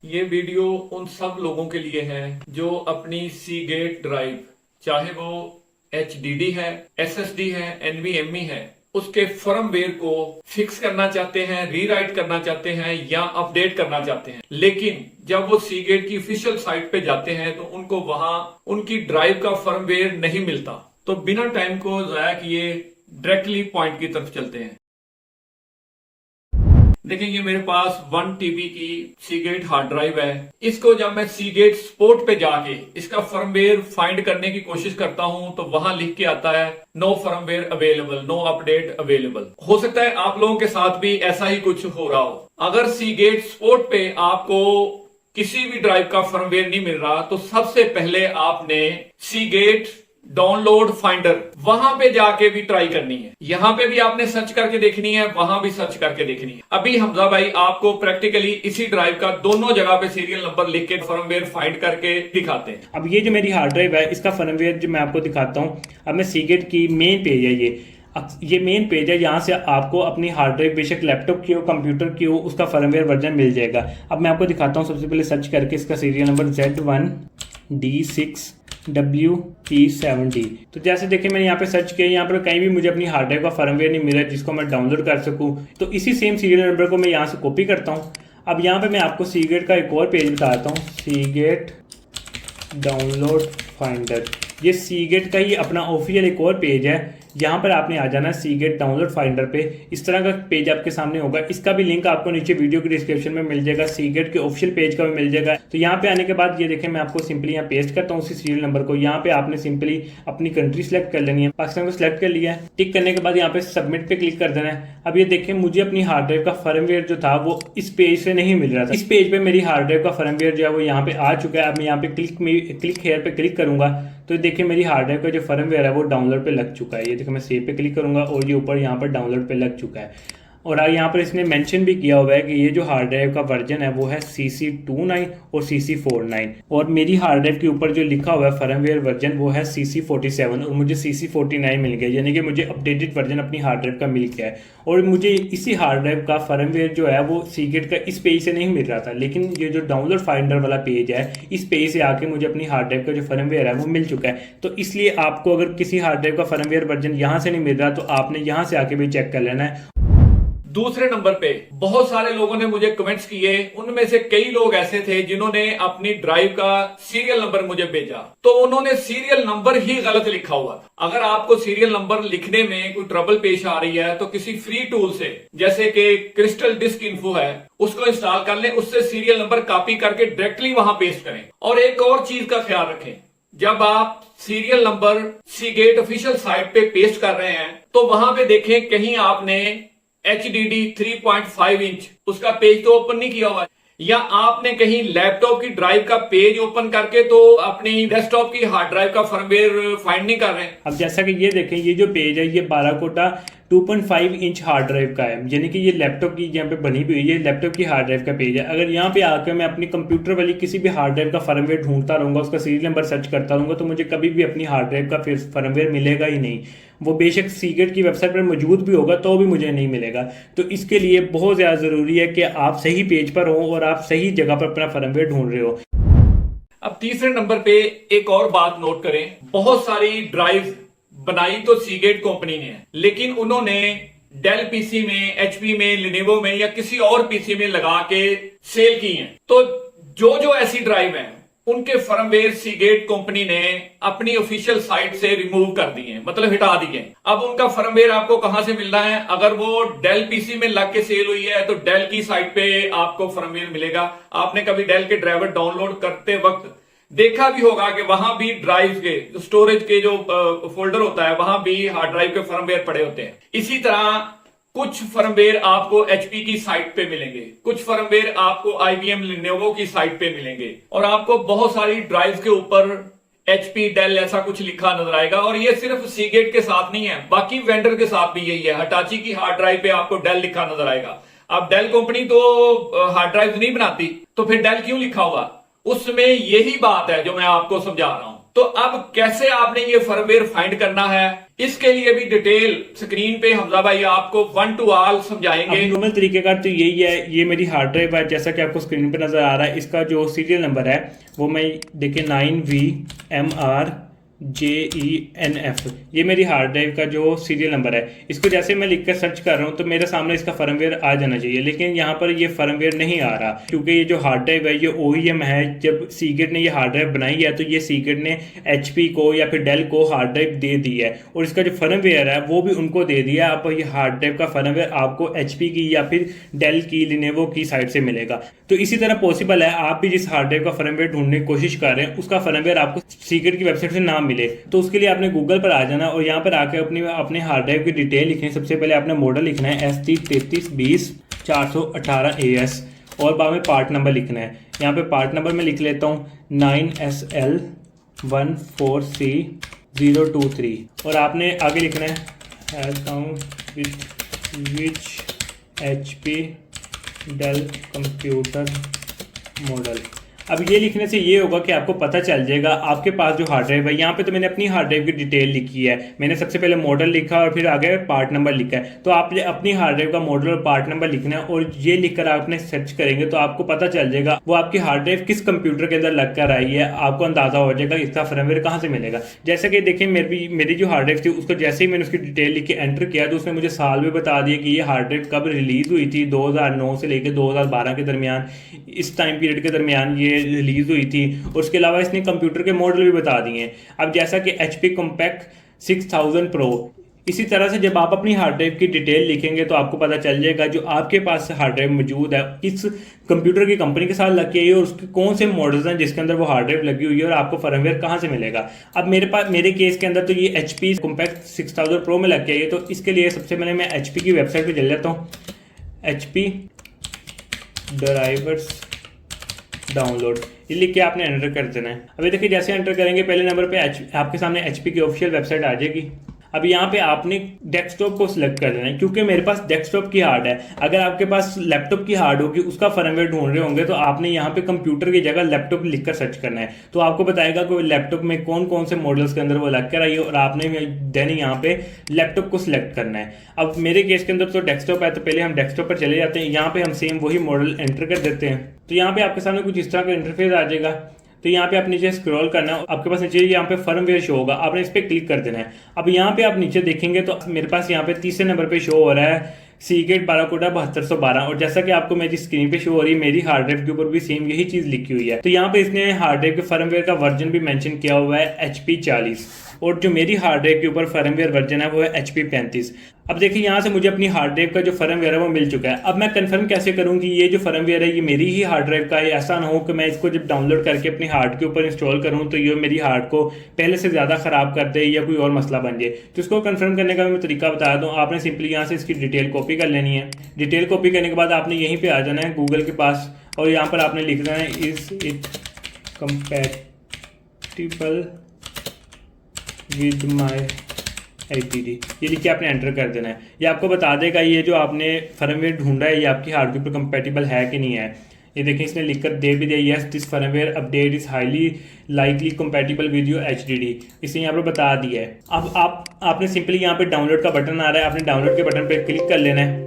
ये वीडियो उन सब लोगों के लिए है जो अपनी सीगेट ड्राइव, चाहे वो HDD है, SSD है, NVMe है, उसके फर्मवेयर को फिक्स करना चाहते हैं, रीराइट करना चाहते हैं या अपडेट करना चाहते हैं। लेकिन जब वो सीगेट की ऑफिशियल साइट पे जाते हैं तो उनको वहां उनकी ड्राइव का फर्मवेयर नहीं मिलता। तो बिना टाइम को जाया किए डायरेक्टली पॉइंट की तरफ चलते हैं। देखिए, ये मेरे पास 1 TB की सीगेट हार्ड ड्राइव है। इसको जब मैं सीगेट सपोर्ट पे जाके इसका फर्मवेयर फाइंड करने की कोशिश करता हूं तो वहां लिख के आता है no firmware available, no update available. हो सकता है आप लोगों के साथ भी ऐसा ही कुछ हो रहा हो। अगर सीगेट सपोर्ट पे आपको किसी भी ड्राइव का फर्मवेयर नहीं मिल रहा तो सबसे पहले आपने सीगेट डाउनलोड फाइंडर वहां पे जाके भी ट्राई करनी है। यहां पे भी आपने सर्च करके देखनी है, वहां भी सर्च करके देखनी है। अभी हमजा भाई आपको प्रैक्टिकली इसी ड्राइव का दोनों जगह पे सीरियल नंबर लिख के फर्मवेयर फाइंड करके दिखाते हैं। अब ये जो मेरी हार्ड ड्राइव है इसका फर्मवेयर जो मैं आपको दिखाता हूँ। अब मैं सीगेट की मेन पेज है, ये मेन पेज है। यहाँ से आपको अपनी हार्ड ड्राइव बेशक लैपटॉप की हो, कंप्यूटर की हो, उसका फर्मवेयर वर्जन मिल जाएगा। अब मैं आपको दिखाता हूँ। सबसे पहले सर्च करके इसका सीरियल नंबर Z1D6WP7D। तो जैसे देखिए मैंने यहाँ पे सर्च किया, यहाँ पर कहीं भी मुझे अपनी हार्ड ड्राइव का फर्मवेयर नहीं मिला जिसको मैं डाउनलोड कर सकूँ। तो इसी सेम सीरियल नंबर को मैं यहाँ से कॉपी करता हूँ। अब यहाँ पे मैं आपको सीगेट का एक और पेज बताता हूँ, सीगेट डाउनलोड फाइंडर। ये सीगेट का ही अपना ऑफिशियल एक और पेज है। यहाँ पर आपने आ जाना है सीगेट डाउनलोड फाइंडर पे। इस तरह का पेज आपके सामने होगा। इसका भी लिंक आपको नीचे वीडियो के डिस्क्रिप्शन में मिल जाएगा, सीगेट के ऑफिशियल पेज का भी मिल जाएगा। तो यहाँ पे आने के बाद ये देखें, मैं आपको सिंपली यहाँ पेस्ट करता हूँ उसी सीरियल नंबर को। यहाँ पे आपने सिंपली अपनी कंट्री सेलेक्ट कर लेनी है। पाकिस्तान को सिलेक्ट कर लिया है। टिक करने के बाद यहाँ पे सबमिट पे क्लिक कर देना है। अब ये देखें, मुझे अपनी हार्ड ड्राइव का फर्मवेयर जो था वो इस पेज से नहीं मिल रहा था। इस पेज पे मेरी हार्ड ड्राइव का फर्मवेयर जो है वो यहाँ पे आ चुका है। अब मैं यहाँ पे क्लिक हेयर पे क्लिक करूंगा तो देखिए मेरी हार्ड ड्राइव का जो फर्मवेयर है वो डाउनलोड पे लग चुका है। ये देखो मैं सेव पे क्लिक करूंगा और ये ऊपर यहाँ पर डाउनलोड पे लग चुका है। और यहाँ पर इसने मेंशन भी किया हुआ है कि ये जो हार्ड ड्राइव का वर्जन है वो है CC29 और CC49। और मेरी हार्ड ड्राइव के ऊपर जो लिखा हुआ है फर्मवेयर वर्जन वो है CC47 और मुझे CC49 मिल गया, यानी कि मुझे अपडेटेड वर्जन अपनी हार्ड ड्राइव का मिल गया है। और मुझे इसी हार्ड ड्राइव का फर्मवेयर जो है वो सीगेट का इस पेज से नहीं मिल रहा था, लेकिन ये जो डाउनलोड फाइंडर वाला पेज है इस पेज से आके मुझे अपनी हार्ड ड्राइव का जो फर्मवेयर है वो मिल चुका है। तो इसलिए आपको अगर किसी हार्ड ड्राइव का फर्मवेयर वर्जन यहाँ से नहीं मिल रहा तो आपने यहाँ से आके भी चेक कर लेना है। दूसरे नंबर पे बहुत सारे लोगों ने मुझे कमेंट्स किए, उनमें से कई लोग ऐसे थे जिन्होंने अपनी ड्राइव का सीरियल नंबर मुझे भेजा तो उन्होंने सीरियल नंबर ही गलत लिखा हुआ था। अगर आपको सीरियल नंबर लिखने में कोई ट्रबल पेश आ रही है तो किसी फ्री टूल से, जैसे कि क्रिस्टल डिस्क इन्फो है, उसको इंस्टॉल कर लें, उससे सीरियल नंबर कॉपी करके डायरेक्टली वहां पेस्ट करें। और एक और चीज का ख्याल रखें, जब आप serial number Seagate official site पे पेस्ट कर रहे हैं तो वहां पे देखें कहीं आपने HDD 3.5 इंच उसका पेज तो ओपन नहीं किया हुआ है, या आपने कहीं लैपटॉप की ड्राइव का पेज ओपन करके तो अपनी डेस्कटॉप की हार्ड ड्राइव का फर्मवेयर फाइंड नहीं कर रहे हैं। अब जैसा कि ये देखें, ये जो पेज है ये 12 कोटा 2.5 इंच हार्ड ड्राइव का है, यानी कि ये लैपटॉप की यहाँ पे बनी हुई है, लैपटॉप की हार्ड ड्राइव का पेज है। अगर यहाँ पे आकर मैं अपनी कंप्यूटर वाली किसी भी हार्ड ड्राइव का फर्मवेयर ढूंढता रहूंगा, उसका सीरियल नंबर सर्च करता रहूंगा तो मुझे कभी भी अपनी हार्ड ड्राइव का फर्मवेयर मिलेगा ही नहीं। वो बेशक सीगेट की वेबसाइट पर मौजूद भी होगा तो भी मुझे नहीं मिलेगा। तो इसके लिए बहुत ज़्यादा ज़रूरी है कि आप सही पेज पर हो और आप सही जगह पर अपना फर्मवेयर ढूंढ रहे हो। अब तीसरे नंबर पे एक और बात नोट करें, बहुत सारी ड्राइव बनाई तो सीगेट कंपनी ने है, लेकिन उन्होंने डेल पीसी में, HP में, लिनोवो में या किसी और पीसी में लगा के सेल की हैं। तो जो जो ऐसी ड्राइव हैं उनके फर्मवेयर सीगेट कंपनी ने अपनी ऑफिशियल साइट से रिमूव कर दिए, मतलब हटा दिए। अब उनका फर्मवेयर आपको कहां से मिल रहा है? अगर वो डेल पीसी में लग के सेल हुई है तो डेल की साइट पे आपको फर्मवेयर मिलेगा। आपने कभी डेल के ड्राइवर डाउनलोड करते वक्त देखा भी होगा कि वहां भी ड्राइव के स्टोरेज के जो फोल्डर होता है वहां भी हार्ड ड्राइव के फर्मवेयर पड़े होते हैं। इसी तरह कुछ फर्मवेयर आपको HP की साइट पे मिलेंगे, कुछ फर्मवेयर आपको IBM लिनोवो की साइट पे मिलेंगे, और आपको बहुत सारी ड्राइव के ऊपर HP, डेल ऐसा कुछ लिखा नजर आएगा। और ये सिर्फ सीगेट के साथ नहीं है, बाकी वेंडर के साथ भी यही है। हिटाची की हार्ड ड्राइव पे आपको डेल लिखा नजर आएगा। अब डेल कंपनी तो हार्ड ड्राइव नहीं बनाती, तो फिर डेल क्यों लिखा हुआ? उसमें यही बात है जो मैं आपको समझा रहा हूं। तो अब कैसे आपने ये फर्मवेयर फाइंड करना है, इसके लिए भी डिटेल स्क्रीन पे हमजा भाई आपको वन टू ऑल समझाएंगे। अब नॉर्मल तरीके का तो यही है, ये मेरी हार्ड ड्राइव है जैसा कि आपको स्क्रीन पे नजर आ रहा है। इसका जो सीरियल नंबर है वो मैं देखिए 9VMRJENF, ये मेरी हार्ड ड्राइव का जो सीरियल नंबर है। इसको जैसे मैं लिख कर सर्च कर रहा हूँ तो मेरे सामने इसका फर्मवेयर आ जाना चाहिए, लेकिन यहाँ पर ये फर्मवेयर नहीं आ रहा क्योंकि ये जो हार्ड ड्राइव है ये OEM है। जब सीगेट ने ये हार्ड ड्राइव बनाई है तो ये सीगेट ने HP को या फिर डेल को हार्ड ड्राइव दे दी है और इसका जो फर्मवेयर है वो भी उनको दे दिया। आप ये हार्ड ड्राइव का फर्मवेयर आपको HP की या फिर डेल की, लिनोवो की साइड से मिलेगा। तो इसी तरह पॉसिबल है आप भी जिस हार्ड ड्राइव का फर्मवेयर ढूंढने की कोशिश कर रहे हैं उसका फर्मवेयर आपको सीगेट की वेबसाइट से ना मिले, तो उसके लिए आपने गूगल पर आ जाना और यहाँ पर आकर अपने हार्ड ड्राइव की डिटेल लिखनी है। सबसे पहले आपने मॉडल लिखना है ST3320 418AS और बाद में पार्ट नंबर लिखना है। यहाँ पे पार्ट नंबर मैं लिख लेता हूँ 9SL14C023 और आपने आगे लिखना है विच HP डेल कंप्यूटर मॉडल। अब ये लिखने से ये होगा कि आपको पता चल जाएगा आपके पास जो हार्ड ड्राइव है। यहाँ पे तो मैंने अपनी हार्ड ड्राइव की डिटेल लिखी है, मैंने सबसे पहले मॉडल लिखा और फिर आगे पार्ट नंबर लिखा है। तो आपने अपनी हार्ड ड्राइव का मॉडल और पार्ट नंबर लिखना है और ये लिखकर आपने सर्च करेंगे तो आपको पता चल जाएगा वो आपकी हार्ड ड्राइव किस कंप्यूटर के अंदर लग कर आई है। आपको अंदाजा हो जाएगा इसका फर्मवेयर कहाँ से मिलेगा। जैसे कि देखिए मेरी जो हार्ड ड्राइव थी उसको जैसे ही मैंने उसकी डिटेल लिख के एंटर किया तो उसने मुझे साल भी बता दिया कि ये हार्ड ड्राइव कब रिलीज हुई थी। 2009 से लेकर 2012 के दरमियान, इस टाइम पीरियड के दरमियान ये रिलीज हुई थी। और उसके अलावा इसने कंप्यूटर के मॉडल भी बता दिए हैं। अब जैसा कि HP कॉम्पैक्ट 6000 प्रो, इसी तरह से जब आप अपनी हार्ड ड्राइव की डिटेल लिखेंगे तो आपको पता चल जाएगा जो आपके पास हार्ड ड्राइव मौजूद है किस कंप्यूटर की कंपनी के साथ लगी है और उसके कौन से मॉडल्स हैं जिसके अंदर वो हार्ड ड्राइव लगी हुई है और आपको फर्मवेयर कहाँ से मिलेगा। अब मेरे केस के अंदर तो ये HP कॉम्पैक्ट 6000 प्रो में लग गई है, तो इसके लिए सबसे पहले मैं HP की वेबसाइट पर चल जाता हूँ। HP ड्राइवर्स डाउनलोड, ये लिख के आपने एंटर कर देना है। अभी देखिए जैसे एंटर करेंगे पहले नंबर पे आपके सामने HP की ऑफिशियल वेबसाइट आ जाएगी। अब यहाँ पे आपने डेस्कटॉप को सिलेक्ट कर देना है क्योंकि मेरे पास डेस्कटॉप की हार्ड है। अगर आपके पास लैपटॉप की हार्ड होगी उसका फर्मवेयर ढूंढ रहे होंगे तो आपने यहाँ पे कंप्यूटर की जगह लैपटॉप लिखकर सर्च करना है, तो आपको बताएगा कि लैपटॉप में कौन कौन से मॉडल्स के अंदर वो लग कर आई है और आपने देन यहाँ पे लैपटॉप को सिलेक्ट करना है। अब मेरे केस के अंदर तो डेस्कटॉप है तो पहले हम डेस्कटॉप पर चले जाते हैं। यहाँ पे हम सेम वही मॉडल एंटर कर देते हैं तो यहाँ पे आपके सामने कुछ इस तरह का इंटरफेस आ जाएगा। तो यहाँ पे आप नीचे स्क्रॉल करना है, आपके पास नीचे यहाँ पे फर्मवेयर शो होगा, आपने इस पर क्लिक कर देना है। अब यहाँ पे आप नीचे देखेंगे तो मेरे पास यहाँ पे तीसरे नंबर पे शो हो रहा है सीगेट बाराकोडा 7212 और जैसा कि आपको मेरी स्क्रीन पे शो हो रही है मेरी हार्ड ड्राइव के ऊपर भी सेम यही चीज लिखी हुई है। तो यहाँ पे इसने हार्ड ड्राइव के फर्मवेयर का वर्जन भी मेंशन किया हुआ है HP 40 और जो मेरी हार्ड ड्राइव के ऊपर फर्मवेयर वर्जन है वो है HP 35। अब देखिए यहाँ से मुझे अपनी हार्ड ड्राइव का जो फर्मवेयर है वो मिल चुका है। अब मैं कंफर्म कैसे करूँ कि ये जो फर्मवेयर है ये मेरी ही हार्ड ड्राइव का है। ऐसा ना हो कि मैं इसको जब डाउनलोड करके अपनी हार्ड के ऊपर इंस्टॉल करूँ तो ये मेरी हार्ड को पहले से ज़्यादा ख़राब कर दे या कोई और मसला बन जाए। तो इसको कंफर्म करने का मैं तरीका बता दूँ। आपने सिंपली यहाँ से इसकी डिटेल कॉपी कर लेनी है। डिटेल कॉपी करने के बाद आपने यहीं पर आ जाना है गूगल के पास और यहाँ पर आपने लिख देना है is it compatible with my HDD, ये लिख के आपने एंटर कर देना है। ये आपको बता देगा ये जो आपने फर्मवेयर ढूंढा है ये आपकी हार्ड के ऊपर कंपैटिबल है कि नहीं है। ये देखिए इसने लिखकर दे भी दिया yes this firmware update is highly likely compatible with your HDD, इसने यहाँ पर बता दिया है। अब आपने सिंपली यहाँ पे डाउनलोड का बटन आ रहा है, आपने डाउनलोड के बटन पर क्लिक कर लेना है।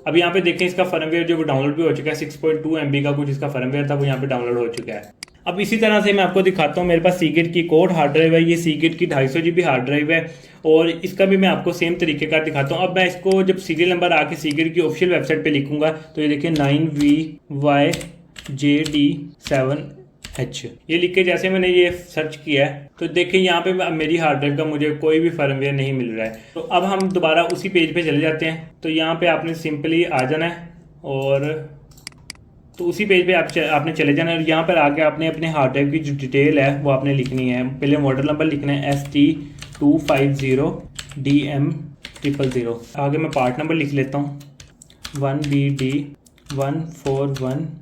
अब यहाँ पे देखें इसका फर्मवेयर जो डाउनलोड भी हो चुका है 6.2 MB का कुछ इसका फर्मवेयर था वो यहाँ पे डाउनलोड हो चुका है। अब इसी तरह से मैं आपको दिखाता हूँ, मेरे पास सीगेट की कोड हार्ड ड्राइव है, ये सीगेट की 250 GB हार्ड ड्राइव है और इसका भी मैं आपको सेम तरीके का दिखाता हूँ। अब मैं इसको जब सीरियल नंबर आके सीगेट की ऑफिशियल वेबसाइट पे लिखूंगा तो ये देखिए 9VYJD7H, ये लिख के जैसे मैंने ये सर्च किया है तो देखिए यहाँ पे मेरी हार्ड ड्राइव का मुझे कोई भी फर्मवेयर नहीं मिल रहा है। तो अब हम दोबारा उसी पेज पे चले जाते हैं। तो यहाँ पे आपने सिंपली आ जाना है और तो उसी पेज पे आपने चले जाना है और यहाँ पर आके आपने अपने हार्ड ड्राइव की जो डिटेल है वो आपने लिखनी है। पहले मॉडल नंबर लिखना है ST250DM000। आगे मैं पार्ट नंबर लिख लेता हूँ 1BD141021।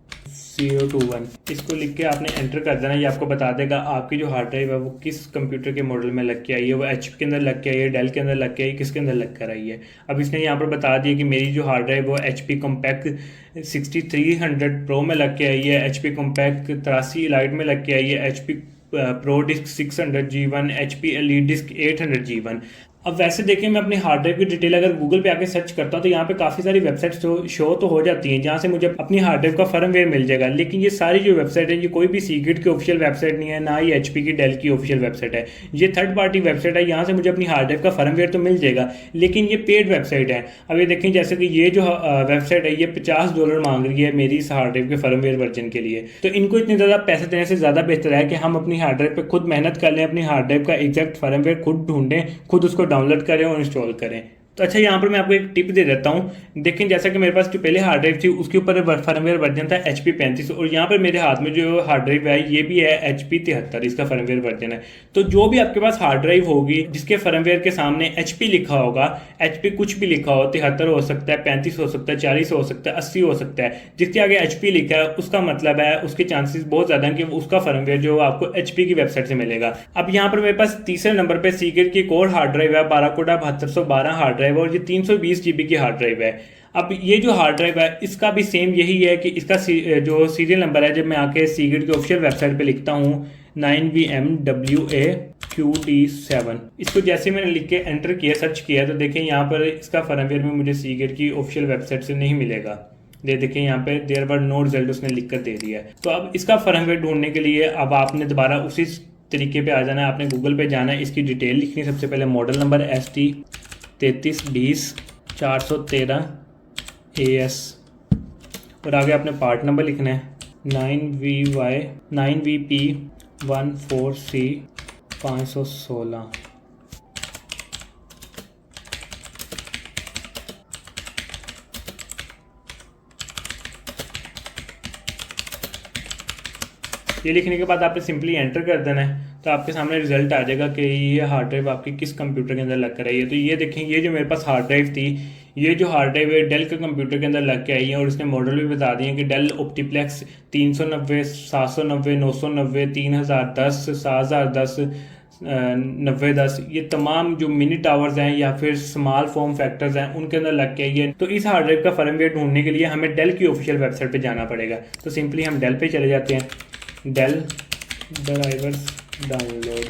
इसको लिख के आपने एंटर कर देना। ये आपको बता देगा आपकी जो हार्ड ड्राइव है वो किस कंप्यूटर के मॉडल में लग के आई है, वो HP के अंदर लग के आई है, डेल के अंदर लग के आई है, किसके अंदर लग कर आई है। अब इसने यहाँ पर बता दिया कि मेरी जो हार्ड ड्राइव वो HP कॉम्पैक्ट 6300 प्रो में लग के आई है, HP कॉम्पैक्ट 83 इलाइट में लग के आई है, HP pro disc 600G1, HP elite disc 800G1। अब वैसे देखें मैं अपनी हार्ड ड्राइव की डिटेल अगर गूगल पे आके सर्च करता हूँ तो यहाँ पे काफ़ी सारी वेबसाइट्स शो तो हो जाती हैं जहाँ से मुझे अपनी हार्ड ड्राइव का फर्मवेयर मिल जाएगा, लेकिन ये सारी जो वेबसाइट है ये कोई भी सीक्रेट की ऑफिशियल वेबसाइट नहीं है, ना ही HP की डेल की ऑफिशियल वेबसाइट है। ये थर्ड पार्टी वेबसाइट है, यहाँ से मुझे अपनी हार्ड ड्राइव का फर्मवेयर तो मिल जाएगा, लेकिन ये पेड वेबसाइट है। अब ये देखें जैसे कि ये जो वेबसाइट है ये $50 मांग रही है मेरी इस हार्ड ड्राइव के फर्मवेयर वर्जन के लिए। तो इनको इतने ज़्यादा पैसे देने से ज़्यादा बेहतर है कि हम अपनी हार्ड ड्राइव पर खुद मेहनत कर लें, अपनी हार्ड ड्राइव का एग्जैक्ट फर्मवेयर खुद ढूंढें, खुद उसको डाउनलोड करें और इंस्टॉल करें। तो अच्छा यहाँ पर मैं आपको एक टिप दे देता हूँ। देखें जैसा कि मेरे पास जो पहले हार्ड ड्राइव थी उसके ऊपर फर्मवेयर वर्जन था HP 35 और यहाँ पर मेरे हाथ में जो हार्ड ड्राइव है ये भी है HP 73, इसका फर्मवेयर वर्जन है। तो जो भी आपके पास हार्ड ड्राइव होगी जिसके फर्मवेयर के सामने HP लिखा होगा, HP कुछ भी लिखा हो, 73 हो सकता है, 35 हो सकता है, 40 हो सकता है, 80 हो सकता है, जिसके आगे HP लिखा है उसका मतलब है उसके चांसेस बहुत ज़्यादा हैं कि उसका फर्मवेयर जो आपको HP की वेबसाइट से मिलेगा। अब यहाँ पर मेरे पास तीसरे नंबर पर सीक्रेट की एक और हार्ड ड्राइव है, बाराकोडा 7212 हार्ड ड्राइव और ये 320 GB की हार्ड ड्राइव है। अब ये जो हार्ड ड्राइव है इसका भी सेम यही है कि इसका जो सीरियल नंबर है, जब मैं आके सीक्रेट की ऑफिशियल वेबसाइट पे लिखता हूँ 9VMWAQD7, इसको जैसे मैंने लिख के एंटर किया, सर्च किया, तो देखें यहाँ पर इसका फर्मवेयर में मुझे सीक्रेट की ऑफिशियल वेबसाइट से नहीं मिलेगा। देखें यहाँ पे देयर वर नो रिजल्ट उसने लिख कर दे दिया है। तो अब इसका फर्मवेयर ढूंढने के लिए अब आपने दोबारा उसी तरीके पे आ जाना है, आपने गूगल पे जाना है, इसकी डिटेल लिखनी, सबसे पहले मॉडल नंबर ST3320AS और आगे आपने पार्ट नंबर लिखना है 9VP14C516। ये लिखने के बाद आपने सिंपली एंटर कर देना है, तो आपके सामने रिजल्ट आ जाएगा कि ये हार्ड ड्राइव आपकी किस कंप्यूटर के अंदर लग कर आई है। तो ये देखें ये जो मेरे पास हार्ड ड्राइव थी, ये जो हार्ड ड्राइव है डेल के कंप्यूटर के अंदर लग के आई है और इसने मॉडल भी बता दिए कि डेल ऑप्टीप्लेक्स 390, 790, 990, 3010, 7010, 9010, ये तमाम जो मिनी टावर्स हैं या फिर स्मॉल फॉर्म फैक्टर्स हैं उनके अंदर लग के आई है। तो इस हार्ड ड्राइव का फर्मवेयर ढूंढने के लिए हमें डेल की ऑफिशियल वेबसाइट पे जाना पड़ेगा। तो सिंपली हम डेल पे चले जाते हैं, डेल ड्राइवर्स डाउनलोड,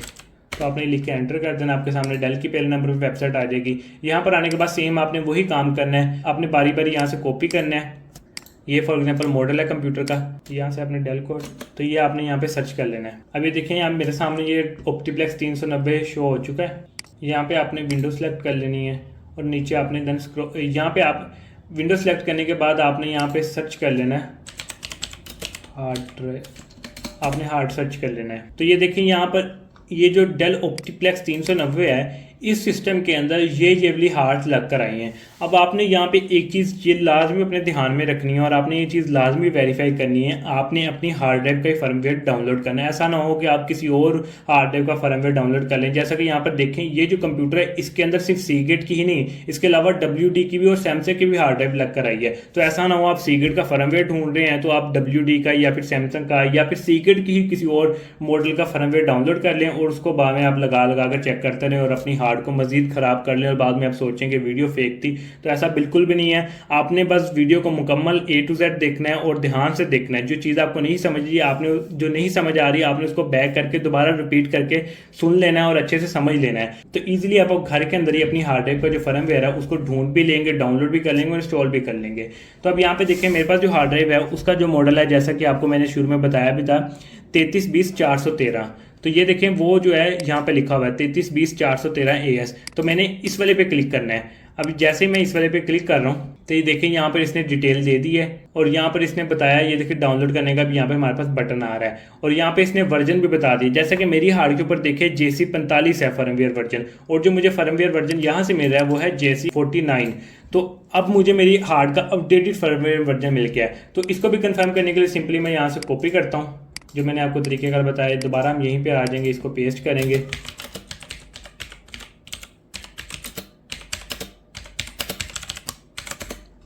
तो आपने लिख के एंटर कर देना, आपके सामने डेल की पहले नंबर पे वेबसाइट आ जाएगी। यहाँ पर आने के बाद सेम आपने वही काम करना है, आपने बारी बारी यहाँ से कॉपी करना है। ये फॉर एग्जांपल मॉडल है कंप्यूटर का, यहाँ से आपने डेल कोड, तो ये आपने यहाँ पे सर्च कर लेना है। अब ये देखें यहाँ मेरे सामने ये ऑप्टीप्लेक्स 390 शो हो चुका है। यहाँ पे आपने विंडो सेलेक्ट कर लेनी है और नीचे आपने देन स्क्रॉल, यहाँ पे आप विंडो सेलेक्ट करने के बाद आपने यहाँ पे सर्च कर लेना है हार्ड ड्राइव, आपने हार्ड सर्च कर लेना है। तो ये देखें यहाँ पर ये जो डेल ऑप्टीप्लेक्स 390 है इस सिस्टम के अंदर ये वाली हार्ड लग कर आई हैं। अब आपने यहाँ पे एक चीज़ ये लाजमी अपने ध्यान में रखनी है और आपने ये चीज़ लाजमी वेरीफाई करनी है, आपने अपनी हार्ड ड्राइव का फर्मवेयर डाउनलोड करना है। ऐसा ना हो कि आप किसी और हार्ड ड्राइव का फर्मवेयर डाउनलोड कर लें। जैसा कि यहाँ पर देखें ये जो कंप्यूटर है इसके अंदर सिर्फ सीगेट की ही नहीं, इसके अलावा WD की भी और सैमसंग की भी हार्ड ड्राइव लग कर आई है। तो ऐसा ना हो आप सीगेट का फर्मवेयर ढूंढ रहे हैं तो आप WD का या फिर सैमसंग का या फिर सीगेट की ही किसी और मॉडल का फर्मवेयर डाउनलोड कर लें और उसको बाद में आप लगा कर चेक करते रहें और अपनी हार्ड को मजीद खराब कर लें और बाद में आप सोचें कि वीडियो फेक थी। तो ऐसा बिल्कुल भी नहीं है। आपने बस वीडियो को मुकम्मल A to Z देखना है और ध्यान से देखना है। जो चीज़ आपको नहीं समझ रही, आपने जो नहीं समझ आ रही, आपने उसको बैक करके दोबारा रिपीट करके सुन लेना है और अच्छे से समझ लेना है। तो ईजिली आप घर के अंदर ही अपनी हार्ड ड्राइव का जो फर्मवेयर है उसको ढूंढ भी लेंगे, डाउनलोड भी कर लेंगे और इंस्टॉल भी कर लेंगे। तो अब यहाँ पे देखिए मेरे पास जो हार्ड ड्राइव है उसका जो मॉडल है, जैसा कि आपको मैंने शुरू में बताया भी था, 3320-413। तो ये देखें वो जो है यहाँ पे लिखा हुआ है 3320-413AS। तो मैंने इस वाले पे क्लिक करना है। अभी जैसे मैं इस वाले पे क्लिक कर रहा हूँ तो ये देखें यहाँ पर इसने डिटेल दे दी है और यहाँ पर इसने बताया, ये देखिए डाउनलोड करने का भी यहाँ पे हमारे पास बटन आ रहा है और यहाँ पे इसने वर्जन भी बता दिया। जैसा कि मेरी हार्ड के ऊपर देखे JC45 है फर्मवेयर वर्जन और जो मुझे फर्मवेयर वर्जन यहाँ से मिल रहा है वो है JC49। तो अब मुझे मेरी हार्ड का अपडेटेड फर्मवेयर वर्जन मिल गया है। तो इसको भी कंफर्म करने के लिए सिंपली मैं यहाँ से कॉपी करता हूँ जो मैंने आपको तरीकेकार बताया, दोबारा हम यहीं पे आ जाएंगे, इसको पेस्ट करेंगे,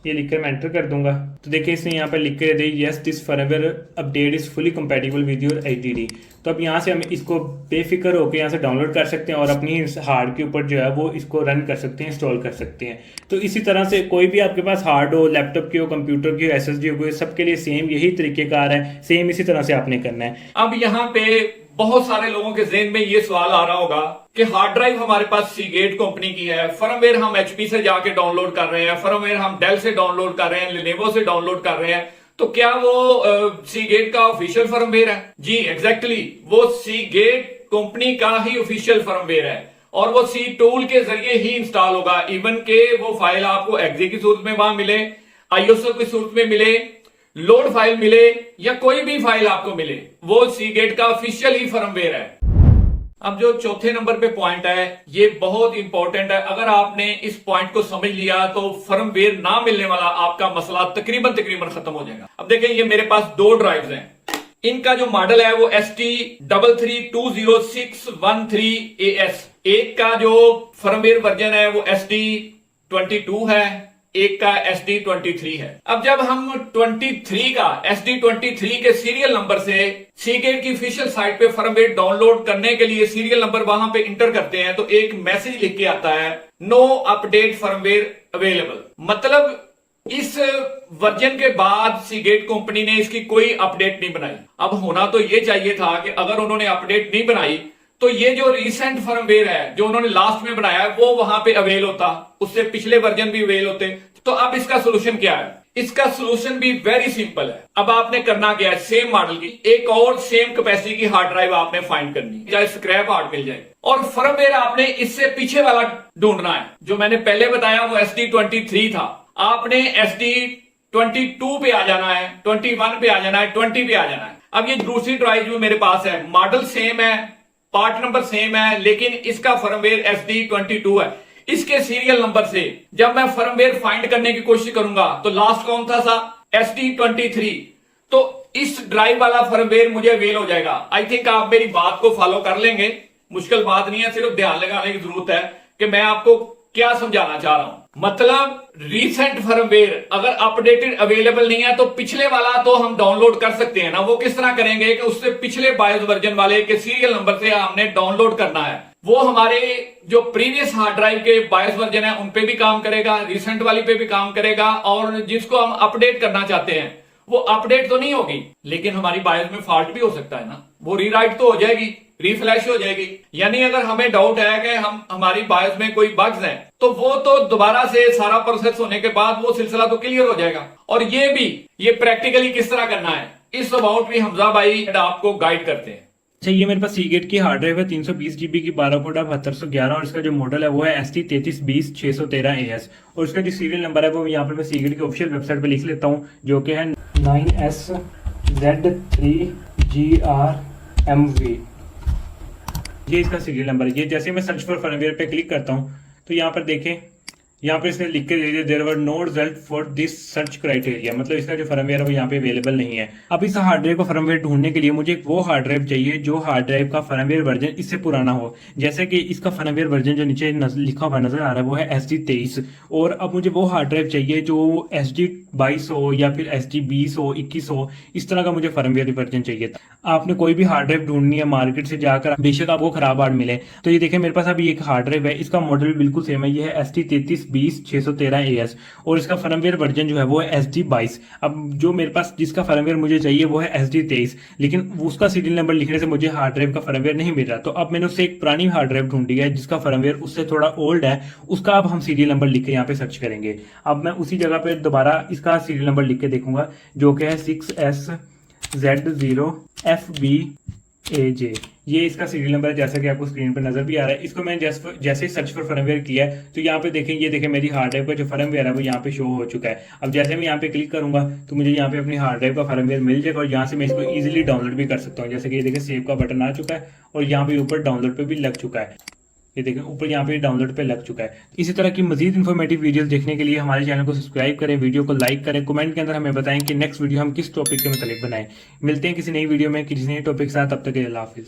ये लिखकर मैं एंटर कर दूंगा। तो देखिए इसने यहाँ पर लिख कर दे yes this firmware update is fully compatible with your HDD। तो अब यहाँ से हम इसको बेफिक्र होकर यहाँ से डाउनलोड कर सकते हैं और अपनी हार्ड के ऊपर जो है वो इसको रन कर सकते हैं, इंस्टॉल कर सकते हैं। तो इसी तरह से कोई भी आपके पास हार्ड हो, लैपटॉप की हो, कंप्यूटर की हो, SSD हो, सबके लिए सेम यही तरीकेकार है, सेम इसी तरह से आपने करना है। अब यहाँ पे बहुत सारे लोगों के ज़हन में ये सवाल आ रहा होगा कि हार्ड ड्राइव हमारे पास सीगेट कंपनी की है, फर्मवेयर हम एचपी से जाके डाउनलोड कर रहे हैं, फर्मवेयर हम डेल से डाउनलोड कर रहे हैं, लिनेवो से डाउनलोड कर रहे हैं, तो क्या वो सीगेट का ऑफिशियल फर्मवेयर है? जी एग्जैक्टली, वो सीगेट कंपनी का ही ऑफिशियल फर्मवेयर है और वो सी टूल के जरिए ही इंस्टॉल होगा। इवन के वो फाइल आपको एग्जी की सूरत में वहां मिले, आईएसओ की सूरत में मिले, लोड फाइल मिले या कोई भी फाइल आपको मिले, वो सीगेट का ऑफिशियल ही फर्मवेयर है। अब जो चौथे नंबर पे पॉइंट है, ये बहुत इंपॉर्टेंट है। अगर आपने इस पॉइंट को समझ लिया तो फर्मवेयर ना मिलने वाला आपका मसला तकरीबन खत्म हो जाएगा। अब देखें, ये मेरे पास दो ड्राइव्स हैं, इनका जो मॉडल है वो ST3320613AS। एक का जो फर्मवेयर वर्जन है वो ST22 है, एक का ST23 है। अब जब हम 23 का ST23 के सीरियल नंबर से सीगेट की ऑफिशियल साइट पे फर्मवेयर डाउनलोड करने के लिए सीरियल नंबर वहां पे इंटर करते हैं तो एक मैसेज लिख के आता है, नो अपडेट फर्मवेयर अवेलेबल। मतलब इस वर्जन के बाद सीगेट कंपनी ने इसकी कोई अपडेट नहीं बनाई। अब होना तो ये चाहिए था कि अगर उन्होंने अपडेट नहीं बनाई तो ये जो रिसेंट फर्मवेयर है जो उन्होंने लास्ट में बनाया है वो वहां पे अवेल होता, उससे पिछले वर्जन भी अवेल होते। तो अब इसका सोल्यूशन क्या है? इसका सोल्यूशन भी वेरी सिंपल है। अब आपने करना क्या है, सेम मॉडल की एक और सेम कैपेसिटी की हार्ड ड्राइव आपने फाइंड करनी है, चाहे स्क्रैप हार्ड मिल जाए, और फर्मवेयर आपने इससे पीछे वाला ढूंढना है। जो मैंने पहले बताया वो ST23 था, आपने ST22 पे आ जाना है, 21 पे आ जाना है, 20 पे आ जाना है। अब ये दूसरी ड्राइव जो मेरे पास है, मॉडल सेम है, पार्ट नंबर सेम है, लेकिन इसका फर्मवेयर ST22 है। इसके सीरियल नंबर से जब मैं फर्मवेयर फाइंड करने की कोशिश करूंगा तो लास्ट कौन था ST23, तो इस ड्राइव वाला फर्मवेयर मुझे अवेल हो जाएगा। आई थिंक आप मेरी बात को फॉलो कर लेंगे, मुश्किल बात नहीं है, सिर्फ ध्यान लगाने की जरूरत है कि मैं आपको क्या समझाना चाह रहा हूं। मतलब रीसेंट फर्मवेयर अगर अपडेटेड अवेलेबल नहीं है तो पिछले वाला तो हम डाउनलोड कर सकते हैं ना। वो किस तरह करेंगे कि उससे पिछले बायोस वर्जन वाले के सीरियल नंबर से हमने डाउनलोड करना है। वो हमारे जो प्रीवियस हार्ड ड्राइव के बायोस वर्जन है उन पे भी काम करेगा, रिसेंट वाली पे भी काम करेगा, और जिसको हम अपडेट करना चाहते हैं वो अपडेट तो नहीं होगी, लेकिन हमारी बायोस में फॉल्ट भी हो सकता है ना, वो रीराइट तो हो जाएगी, रिफ्लैश हो जाएगी। यानी अगर हमें डाउट है कि हमारी बायोस में कोई बग्स हैं तो वो तो दोबारा से सारा प्रोसेस होने के बाद वो सिलसिला तो क्लियर हो जाएगा। और ये प्रैक्टिकली किस तरह करना है, इस अबाउट भी हमजा भाई आपको गाइड करते हैं। अच्छा, ये मेरे पास सीगेट की हार्ड ड्राइव है 320 GB की 12 कोटा 7211, और इसका जो मॉडल है वो है ST3320 613AS, और इसका जो सीरियल नंबर है वो यहाँ पर मैं सीगेट की ऑफिशियल वेबसाइट पे लिख लेता हूँ, जो कि है 9SZ3GRMV। ये इसका सीरियल नंबर है। ये जैसे मैं सर्च फॉर फर्मवेयर पे क्लिक करता हूँ तो यहाँ पर देखें, यहाँ पे इसने लिख के दे दिया there were no result for this search criteria, मतलब इसका जो फर्मवेयर है वो यहाँ पे अवेलेबल नहीं है। अब इस हार्ड ड्राइव को फर्मवेयर ढूंढने के लिए मुझे एक वो हार्ड ड्राइव चाहिए जो हार्ड ड्राइव का फर्मवेयर वर्जन इससे पुराना हो। जैसे कि इसका फर्मवेयर वर्जन जो नीचे लिखा हुआ नजर आ रहा है वो है ST23, और अब मुझे वो हार्ड ड्राइव चाहिए जो ST22 हो या फिर ST20 हो, 21 हो, इस तरह का मुझे फर्मवेयर वर्जन चाहिए था। आपने कोई भी हार्ड ड्राइव ढूंढनी है मार्केट से जाकर, बेशक आपको खराब हार्ड मिले, तो ये देखें मेरे पास अभी एक हार्ड ड्राइव है, इसका मॉडल बिल्कुल सेम है, ये है ST3320 613AS, और इसका फर्मवेयर वर्जन जो है वो है ST22। अब जो मेरे पास जिसका फर्मवेयर मुझे चाहिए वो है ST23, लेकिन उसका सीरियल नंबर लिखने से मुझे हार्ड ड्राइव का फर्मवेयर नहीं मिल रहा। तो अब मैंने उससे एक पुरानी हार्ड ड्राइव ढूंढी है जिसका फर्मवेयर उससे थोड़ा ओल्ड है, उसका अब हम सीरियल नंबर लिख के यहाँ पे सर्च करेंगे। अब मैं उसी जगह पे दोबारा इसका सीरियल नंबर लिख के देखूंगा जो कि है 6SZ0FBAJ। ये इसका सीरियल नंबर है, जैसा कि आपको स्क्रीन पर नजर भी आ रहा है। इसको मैंने जैसे सर्च फॉर फर्मवेयर किया है तो यहाँ पे देखें, ये देखें मेरी हार्ड ड्राइव का जो फर्मवेयर है वो यहाँ पे शो हो चुका है। अब जैसे मैं यहाँ पे क्लिक करूंगा तो मुझे यहाँ पे अपनी हार्ड ड्राइव का फर्मवेयर मिल जाएगा, और यहाँ से मैं इसको इजीली डाउनलोड भी कर सकता हूँ। जैसे कि ये देखें सेव का बटन आ चुका है और यहाँ पे ऊपर डाउनलोड पे भी लग चुका है, ये देखें ऊपर यहाँ पे डाउनलोड पे लग चुका है। इसी तरह की मजीद इन्फॉर्मेटिव वीडियोस देखने के लिए हमारे चैनल को सब्सक्राइब करें, वीडियो को लाइक करें, कमेंट के अंदर हमें बताएं कि नेक्स्ट वीडियो हम किस टॉपिक के मुतालिक बनाएं। मिलते हैं किसी नई वीडियो में किसी नई टॉपिक के साथ, तब तक के लिए अल्लाह हाफिज़।